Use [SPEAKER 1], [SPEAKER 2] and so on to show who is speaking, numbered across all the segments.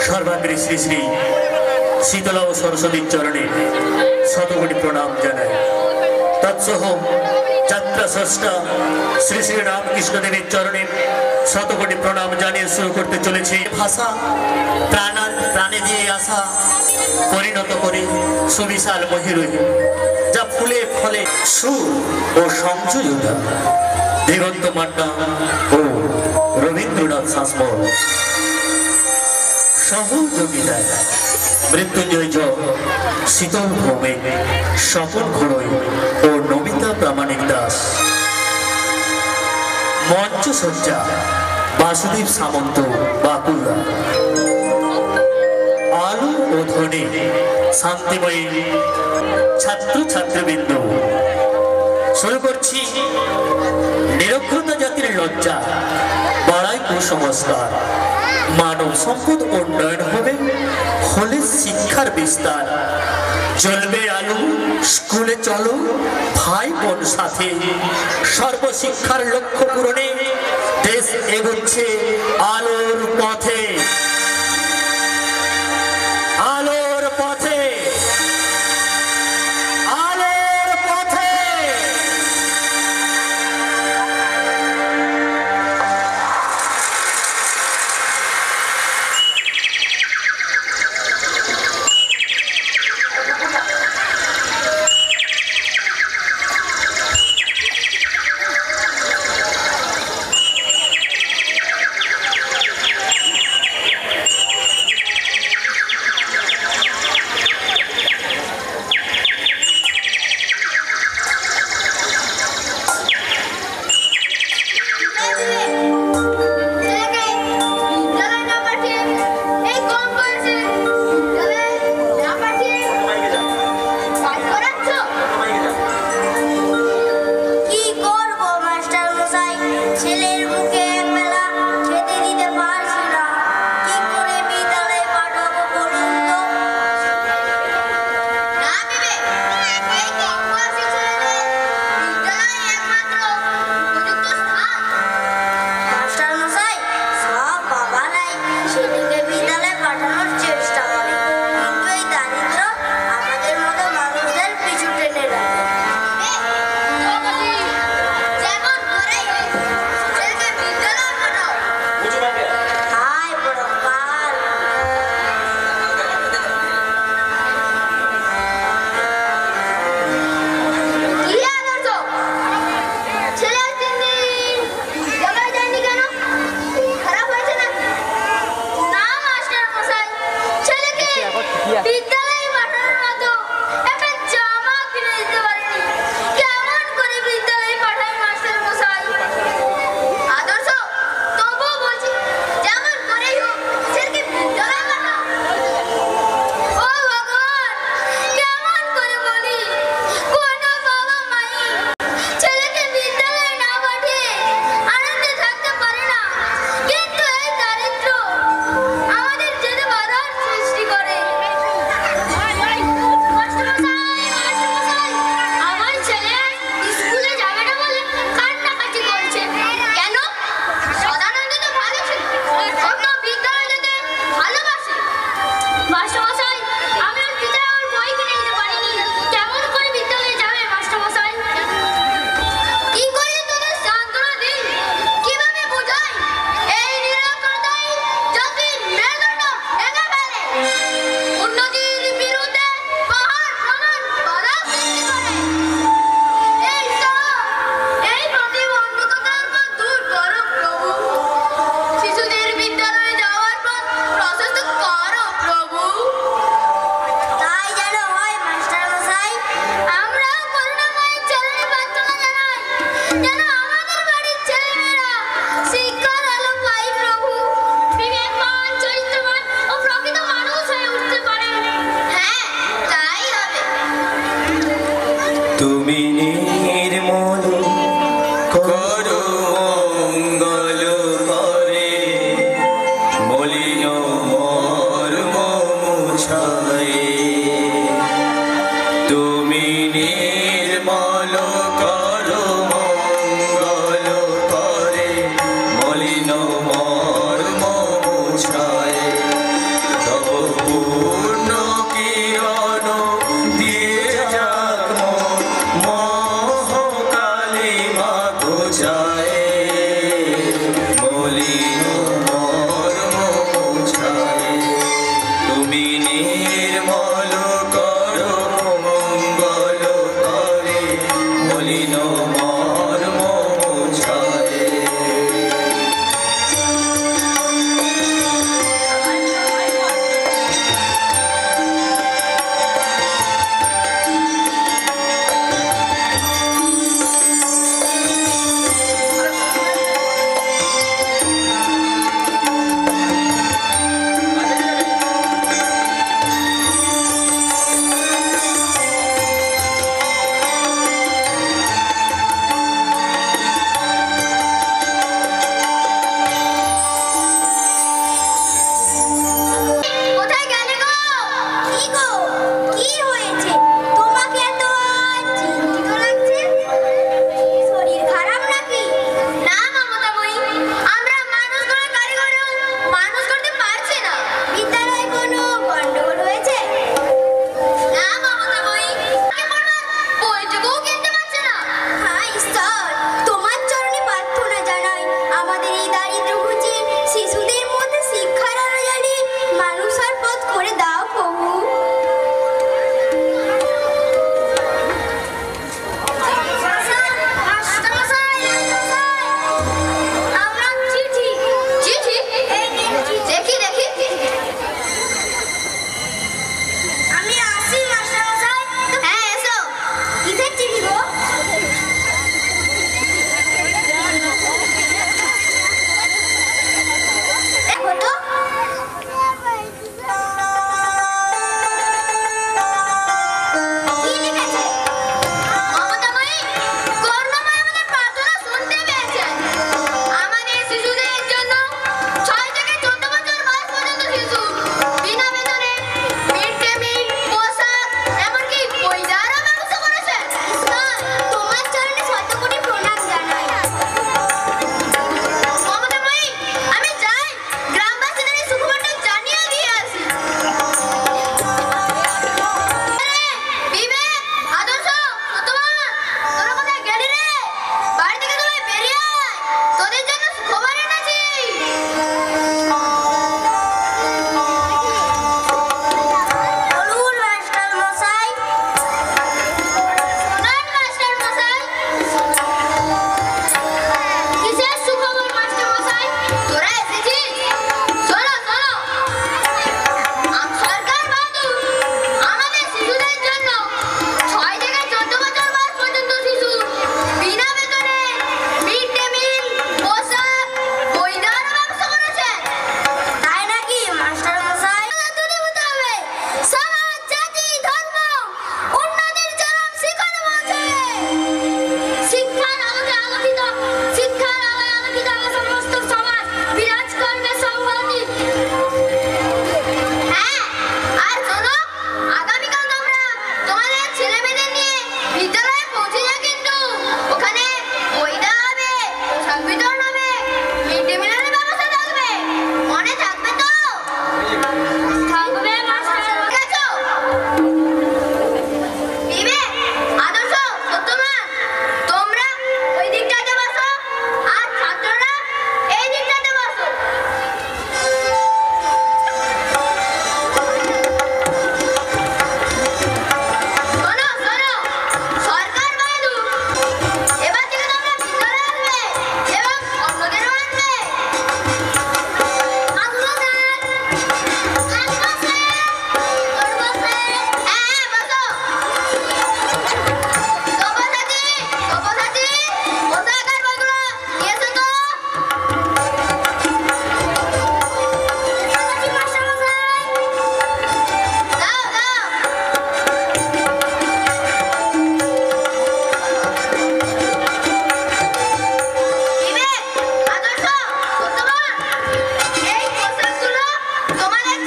[SPEAKER 1] सर्वाग्रे श्री श्री शीतला और सरस्वती चरणे शतकोटी प्रणाम जानाई। तत्सह যাত্রা স্রষ্টা শ্রী শ্রী রামকৃষ্ণ দেবের চরণে শতকোটি প্রণাম জানিয়ে শুরু করতে চলেছে। ভাষা প্রাণে দিয়ে আসা পরিণত করে সুবিশাল মহিরুহে, যা ফুলে ফলে সুর ও সংযোজতা দিগন্ত মান্না ও রবীন্দ্রনাথ শাসমল সহযোগিতায় মৃত্যুঞ্জয় জ শীতল ভৌমিক স্বপন ঘোড়ই ও নমিতা প্রামাণিক দাস। মঞ্চসজ্জা বাসুদেব সামন্ত বাঁকুড়া। আলো ও ধ্বনি শান্তিময়ী ছাত্র ছাত্রবৃন্দ। শুরু করছি নিরক্ষরতা জাতির লজ্জা বাড়াই কুসংস্কার, মানব সম্পদ উন্নয়ন হবে হলে শিক্ষার বিস্তার। জ্বলবে আলো স্কুলে চলো ভাই বোন সাথে, সর্বশিক্ষার লক্ষ্য পূরণে দেশ এগোচ্ছে আলোর পথে। আলোর পথে, আলোর পথে।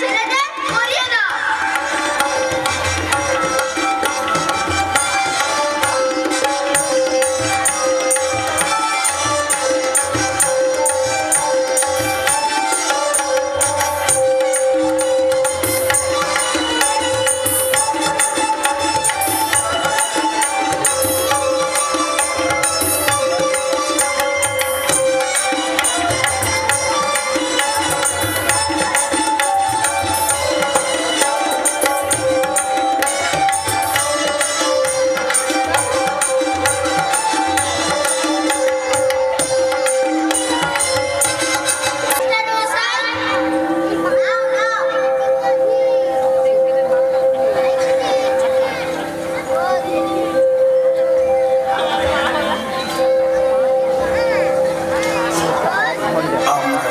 [SPEAKER 2] ছেলেদের করিয়ে দাও।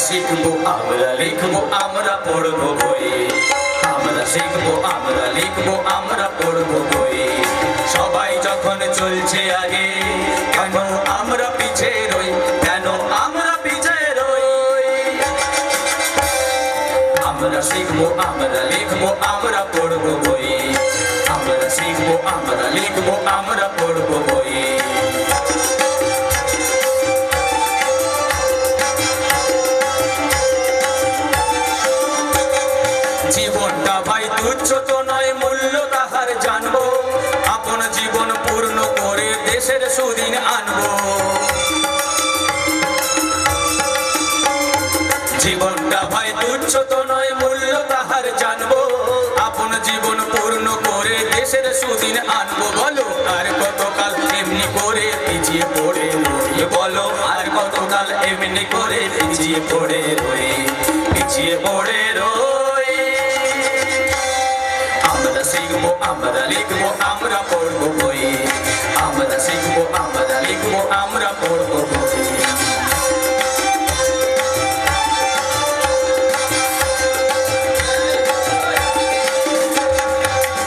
[SPEAKER 3] শিখবো আমরা লিখবো আমরা পড়বো বই আমরা শিখবো আমরা লিখবো আমরা পড়বো বই সবাই যখন চলছে আগে কেন আমরা পিছে রই কেন আমরা পিছে রই আমরা শিখবো আমরা লিখবো আমরা পড়বো বই আমরা শিখবো আমরা লিখবো আমরা পড়বো বই জীবনটা ভাই তুচ্ছ তো নয় মূল্য তাহার জানবো আপন জীবন পূর্ণ করে দেশের সুদিন আনবো জীবনটা ভাই তুচ্ছ তো নয় মূল্য তাহার জানবো আপন জীবন পূর্ণ করে দেশের সুদিন আনবো বলো আর কতকাল এমনি করে পিছিয়ে পড়ে রই বলো আর কতকাল এমনি করে পিছিয়ে পড়ে রই পিছিয়ে পড়ে রই আমরা শিখবো আমরা লিখবো আমরা পড়বো বই আমরা শিখবো আমরা লিখবো আমরা পড়বো বই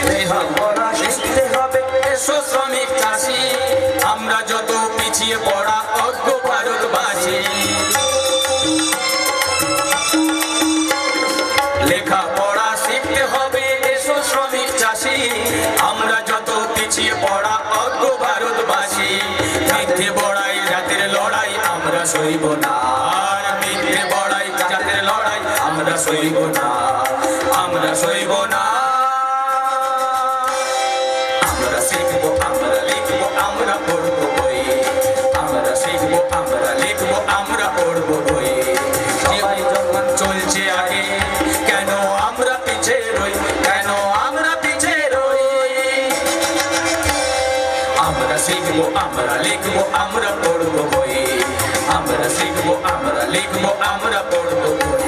[SPEAKER 3] লেখাপড়া শিখতে হবে এসো শ্রমিক চাষি আমরা যত পিছিয়ে পড়া অজ্ঞ ভারতবাসী লেখাপড়া শিখতে হবে এসো শ্রমিক চাষি আমরা যত পিছিয়ে পড়া অজ্ঞ ভারতবাসী মিথ্যে বড়াই জাতির লড়াই আমরা সইব না আর মিথ্যে বড়াই জাতির লড়াই আমরা সইব না আমরা সইব না আমরা শিখবো আমরা লিখবো আমরা পড়বো বই আমরা শিখবো আমরা লিখবো আমরা পড়বো বই সবাই যখন চলছে আগে কেন আমরা পিছে রই কেন আমরা পিছে রই আমরা শিখবো আমরা লিখবো আমরা পড়বো বই আমরা শিখবো আমরা লিখবো আমরা পড়বো বই